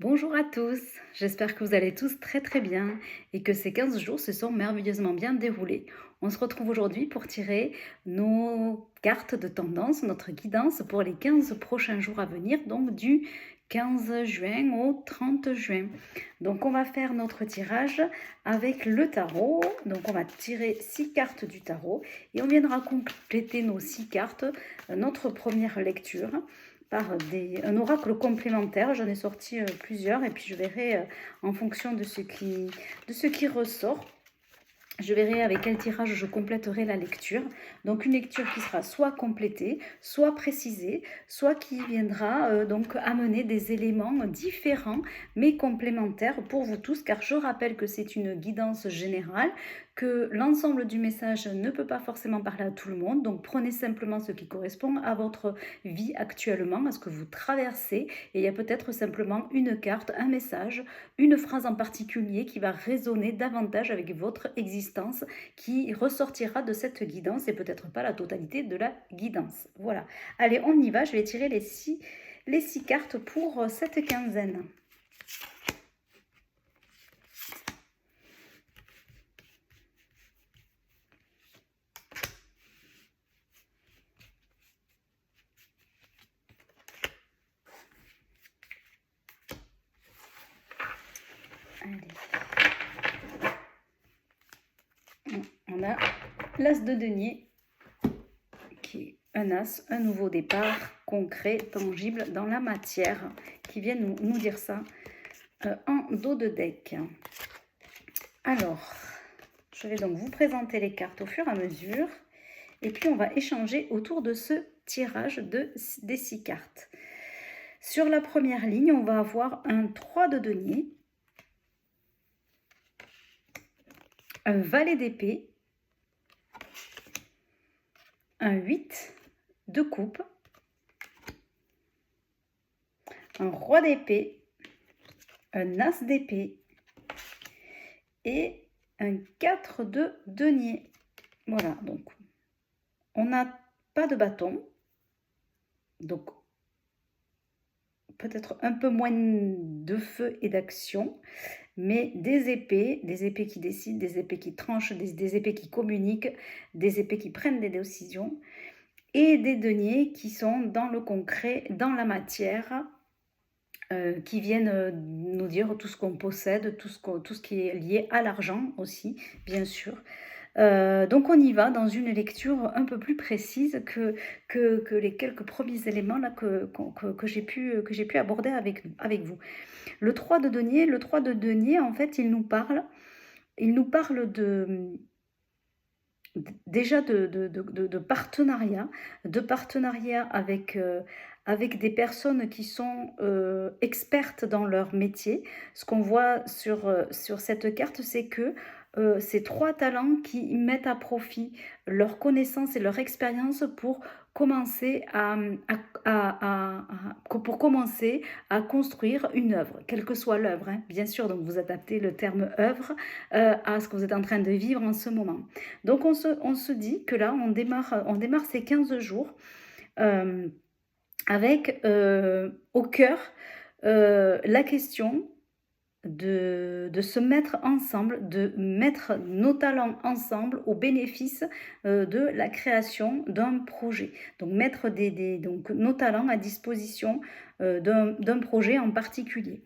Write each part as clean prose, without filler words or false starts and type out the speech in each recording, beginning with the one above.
Bonjour à tous, j'espère que vous allez tous très très bien et que ces 15 jours se sont merveilleusement bien déroulés. On se retrouve aujourd'hui pour tirer nos cartes de tendance, notre guidance pour les 15 prochains jours à venir, donc du 15 juin au 30 juin. Donc on va faire notre tirage avec le tarot, donc on va tirer 6 cartes du tarot et on viendra compléter nos 6 cartes, notre première lecture par un oracle complémentaire. J'en ai sorti plusieurs et puis je verrai en fonction de ce qui ressort. Je verrai avec quel tirage je compléterai la lecture. Donc une lecture qui sera soit complétée, soit précisée, soit qui viendra donc amener des éléments différents mais complémentaires pour vous tous, car je rappelle que c'est une guidance générale, que l'ensemble du message ne peut pas forcément parler à tout le monde. Donc prenez simplement ce qui correspond à votre vie actuellement, à ce que vous traversez, et il y a peut-être simplement une carte, un message, une phrase en particulier qui va résonner davantage avec votre existence, qui ressortira de cette guidance et peut-être pas la totalité de la guidance. Voilà. Allez, on y va. Je vais tirer les six cartes pour cette quinzaine. Allez. On a l'as de denier qui est un as, un nouveau départ concret, tangible dans la matière, qui vient nous dire ça en dos de deck. Alors, je vais donc vous présenter les cartes au fur et à mesure et puis on va échanger autour de ce tirage des 6 cartes. Sur la première ligne, on va avoir un 3 de denier, un valet d'épée, un 8 de coupe, un roi d'épée, un as d'épée et un 4 de denier. Voilà, donc on n'a pas de bâton, donc peut-être un peu moins de feu et d'action, mais des épées qui décident, des épées qui tranchent, des épées qui communiquent, des épées qui prennent des décisions, et des deniers qui sont dans le concret, dans la matière, qui viennent nous dire tout ce qu'on possède, tout ce qui est lié à l'argent aussi, bien sûr. Donc on y va dans une lecture un peu plus précise que les quelques premiers éléments là que j'ai pu aborder avec vous. Le 3 de denier, en fait, il nous parle déjà de partenariat avec des personnes qui sont expertes dans leur métier. Ce qu'on voit sur cette carte, c'est que ces 3 talents qui mettent à profit leurs connaissances et leur expérience pour commencer pour commencer à construire une œuvre, quelle que soit l'œuvre, hein, bien sûr. Donc vous adaptez le terme œuvre à ce que vous êtes en train de vivre en ce moment. Donc on se dit que là, on démarre ces 15 jours avec au cœur la question de se mettre ensemble, de mettre nos talents ensemble au bénéfice de la création d'un projet. Donc mettre donc, nos talents à disposition d'un projet en particulier.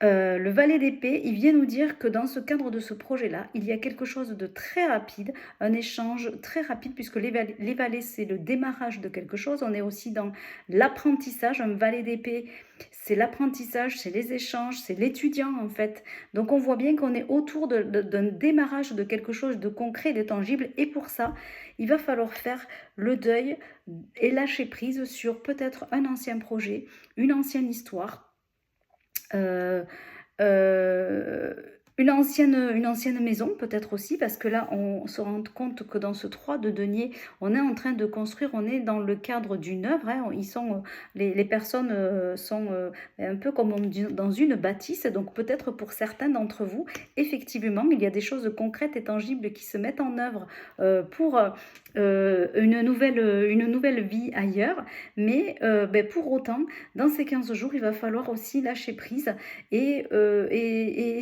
Le valet d'épée, il vient nous dire que dans ce cadre de ce projet-là, il y a quelque chose de très rapide, un échange très rapide, puisque les valets, c'est le démarrage de quelque chose. On est aussi dans l'apprentissage. Un valet d'épée, c'est l'apprentissage, c'est les échanges, c'est l'étudiant en fait. Donc on voit bien qu'on est autour d'un démarrage de quelque chose de concret, de tangible. Et pour ça, il va falloir faire le deuil et lâcher prise sur peut-être un ancien projet, une ancienne histoire. Euh, euh, Une ancienne maison peut-être aussi, parce que là, on se rend compte que dans ce 3 de denier, on est en train de construire, on est dans le cadre d'une œuvre, hein, ils sont, les personnes sont un peu comme dans une bâtisse, donc peut-être pour certains d'entre vous, effectivement, il y a des choses concrètes et tangibles qui se mettent en œuvre pour une nouvelle vie ailleurs, mais pour autant, dans ces 15 jours, il va falloir aussi lâcher prise et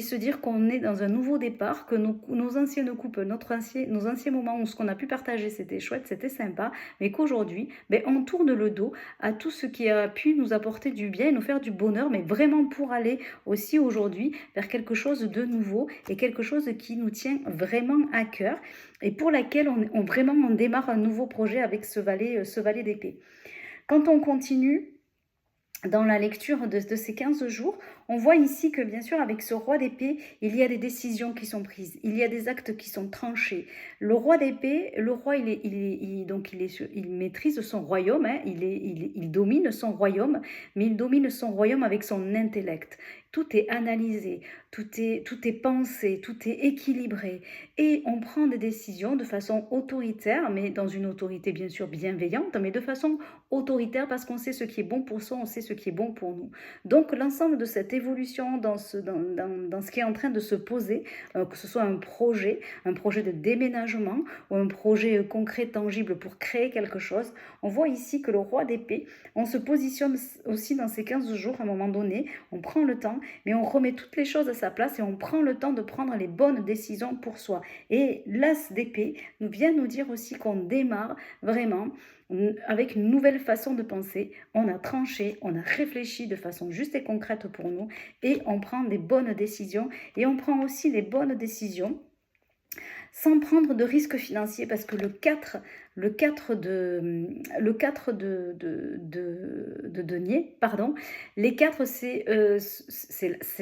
se dire qu'on est dans un nouveau départ, que nos anciennes coupes, nos anciens moments où ce qu'on a pu partager, c'était chouette, c'était sympa, mais qu'aujourd'hui, on tourne le dos à tout ce qui a pu nous apporter du bien, nous faire du bonheur, mais vraiment pour aller aussi aujourd'hui vers quelque chose de nouveau et quelque chose qui nous tient vraiment à cœur et pour laquelle on démarre un nouveau projet avec ce valet d'épée. Quand on continue dans la lecture de ces 15 jours, on voit ici que bien sûr avec ce roi d'épée, il y a des décisions qui sont prises, il y a des actes qui sont tranchés. Le roi d'épée, le roi il maîtrise son royaume, hein, il domine son royaume, mais il domine son royaume avec son intellect. Tout est analysé, tout est pensé, tout est équilibré et on prend des décisions de façon autoritaire, mais dans une autorité bien sûr bienveillante, mais de façon autoritaire parce qu'on sait ce qui est bon pour soi, on sait ce qui est bon pour nous. Donc l'ensemble de cette évolution dans ce qui est en train de se poser, que ce soit un projet de déménagement ou un projet concret, tangible pour créer quelque chose, on voit ici que le roi d'épée, on se positionne aussi dans ces 15 jours à un moment donné, on prend le temps, mais on remet toutes les choses à sa place et on prend le temps de prendre les bonnes décisions pour soi. Et l'as d'épée nous vient nous dire aussi qu'on démarre vraiment avec une nouvelle façon de penser. On a tranché, on a réfléchi de façon juste et concrète pour nous et on prend des bonnes décisions et on prend aussi les bonnes décisions sans prendre de risques financiers parce que le 4 de denier, pardon, les 4 c'est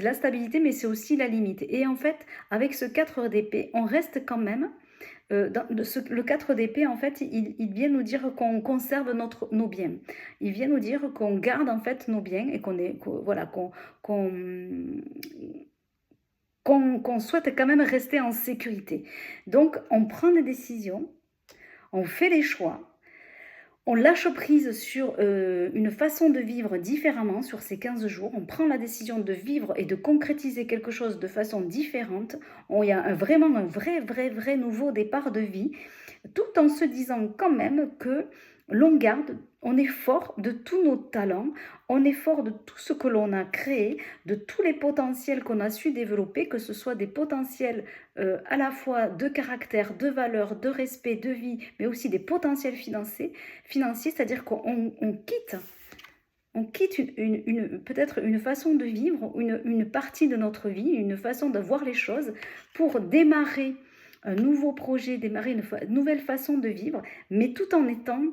la stabilité mais c'est aussi la limite. Et en fait, avec ce 4 d'épée, on reste quand même le 4 d'épée, en fait, il vient nous dire qu'on conserve nos biens. Il vient nous dire qu'on garde en fait nos biens et qu'on souhaite quand même rester en sécurité. Donc, on prend des décisions, on fait les choix, on lâche prise sur une façon de vivre différemment sur ces 15 jours. On prend la décision de vivre et de concrétiser quelque chose de façon différente. Il y a vraiment un vrai nouveau départ de vie, tout en se disant quand même que l'on garde, on est fort de tous nos talents, on est fort de tout ce que l'on a créé, de tous les potentiels qu'on a su développer, que ce soit des potentiels à la fois de caractère, de valeur, de respect, de vie, mais aussi des potentiels financiers c'est-à-dire qu'on quitte peut-être une façon de vivre, une partie de notre vie, une façon de voir les choses pour démarrer un nouveau projet, démarrer une nouvelle façon de vivre, mais tout en étant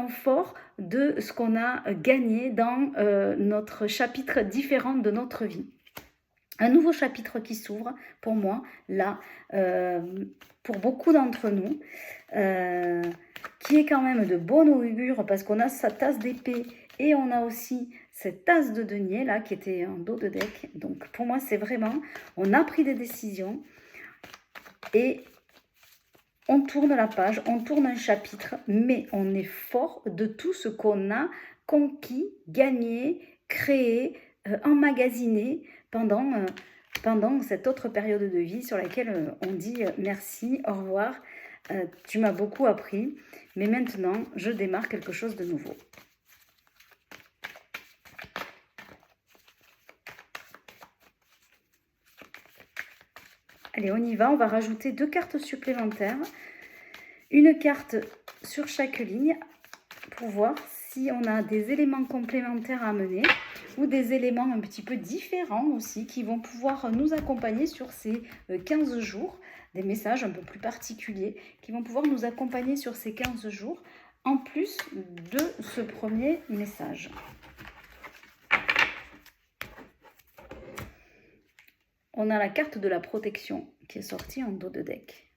fort de ce qu'on a gagné dans notre chapitre différent de notre vie. Un nouveau chapitre qui s'ouvre pour moi, là, pour beaucoup d'entre nous, qui est quand même de bon augure parce qu'on a sa tasse d'épée et on a aussi cette tasse de denier là qui était en dos de deck. Donc pour moi c'est vraiment, on a pris des décisions et on tourne la page, on tourne un chapitre, mais on est fort de tout ce qu'on a conquis, gagné, créé, emmagasiné pendant cette autre période de vie sur laquelle on dit merci, au revoir, tu m'as beaucoup appris, mais maintenant je démarre quelque chose de nouveau. Allez, on y va, on va rajouter 2 cartes supplémentaires, une carte sur chaque ligne pour voir si on a des éléments complémentaires à amener ou des éléments un petit peu différents aussi qui vont pouvoir nous accompagner sur ces 15 jours, des messages un peu plus particuliers qui vont pouvoir nous accompagner sur ces 15 jours en plus de ce premier message. On a la carte de la protection qui est sortie en dos de deck.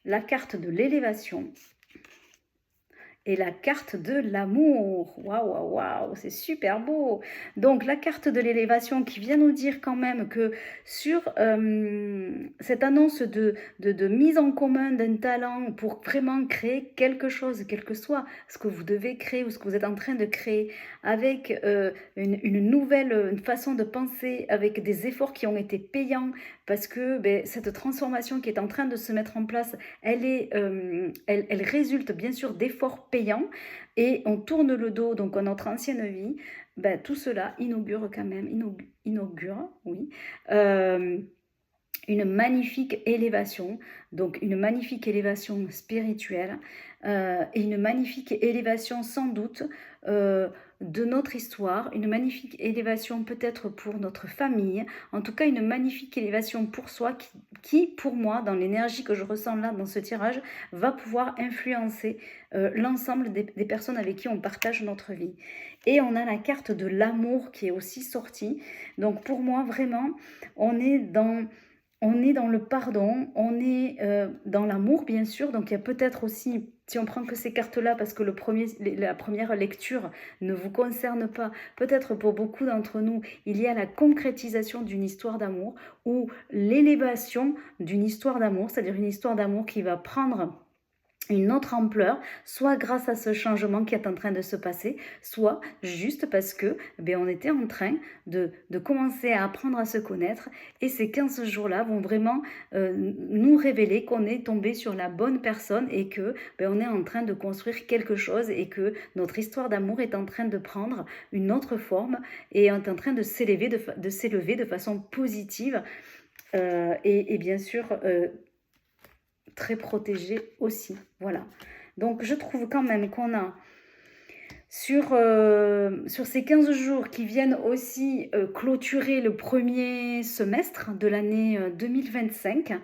La carte de l'élévation et la carte de l'amour. Waouh, waouh, waouh, c'est super beau. Donc la carte de l'élévation qui vient nous dire quand même que sur cette annonce de mise en commun d'un talent pour vraiment créer quelque chose, quel que soit ce que vous devez créer ou ce que vous êtes en train de créer, avec une nouvelle façon de penser, avec des efforts qui ont été payants, parce que ben, cette transformation qui est en train de se mettre en place, elle résulte bien sûr d'efforts payants, et on tourne le dos donc à notre ancienne vie. Ben, tout cela inaugure quand même, oui, une magnifique élévation, donc une magnifique élévation spirituelle, et une magnifique élévation sans doute de notre histoire, une magnifique élévation peut-être pour notre famille, en tout cas une magnifique élévation pour soi qui pour moi, dans l'énergie que je ressens là dans ce tirage, va pouvoir influencer l'ensemble des personnes avec qui on partage notre vie. Et on a la carte de l'amour qui est aussi sortie. Donc pour moi, vraiment, on est dans le pardon, on est dans l'amour, bien sûr. Donc il y a peut-être aussi, si on prend que ces cartes-là, parce que la première lecture ne vous concerne pas, peut-être pour beaucoup d'entre nous, il y a la concrétisation d'une histoire d'amour ou l'élévation d'une histoire d'amour, c'est-à-dire une histoire d'amour qui va prendre une autre ampleur, soit grâce à ce changement qui est en train de se passer, soit juste parce que on était en train de commencer à apprendre à se connaître, et ces 15 jours-là vont vraiment nous révéler qu'on est tombé sur la bonne personne et que on est en train de construire quelque chose, et que notre histoire d'amour est en train de prendre une autre forme et est en train de s'élever de façon positive, et bien sûr très protégé aussi. Voilà. Donc je trouve quand même qu'on a sur ces 15 jours qui viennent aussi clôturer le premier semestre de l'année 2025,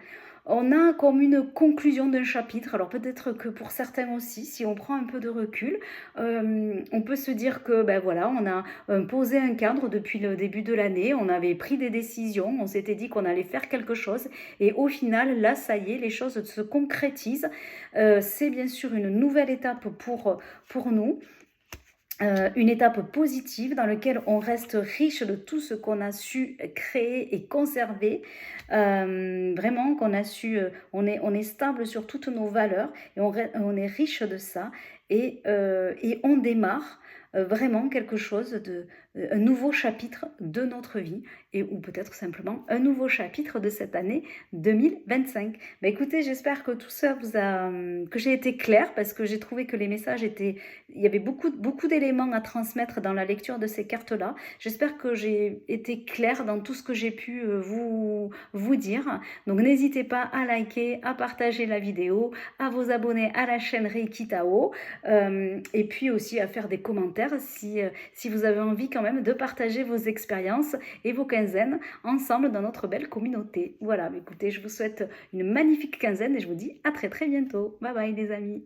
on a comme une conclusion d'un chapitre. Alors peut-être que pour certains aussi, si on prend un peu de recul, on peut se dire que voilà, on a posé un cadre depuis le début de l'année, on avait pris des décisions, on s'était dit qu'on allait faire quelque chose, et au final, là, ça y est, les choses se concrétisent. C'est bien sûr une nouvelle étape pour nous. Une étape positive dans laquelle on reste riche de tout ce qu'on a su créer et conserver, vraiment qu'on a su, on est stable sur toutes nos valeurs, et on est riche de ça, et on démarre vraiment quelque chose un nouveau chapitre de notre vie, ou peut-être simplement un nouveau chapitre de cette année 2025. Écoutez, j'espère que tout ça que j'ai été claire, parce que j'ai trouvé que les messages il y avait beaucoup d'éléments à transmettre dans la lecture de ces cartes-là. J'espère que j'ai été claire dans tout ce que j'ai pu vous dire. Donc n'hésitez pas à liker, à partager la vidéo, à vous abonner à la chaîne Reiki Tao, et puis aussi à faire des commentaires si vous avez envie quand même de partager vos expériences et vos quinzaines ensemble dans notre belle communauté. Voilà, écoutez, je vous souhaite une magnifique quinzaine et je vous dis à très très bientôt. Bye bye les amis.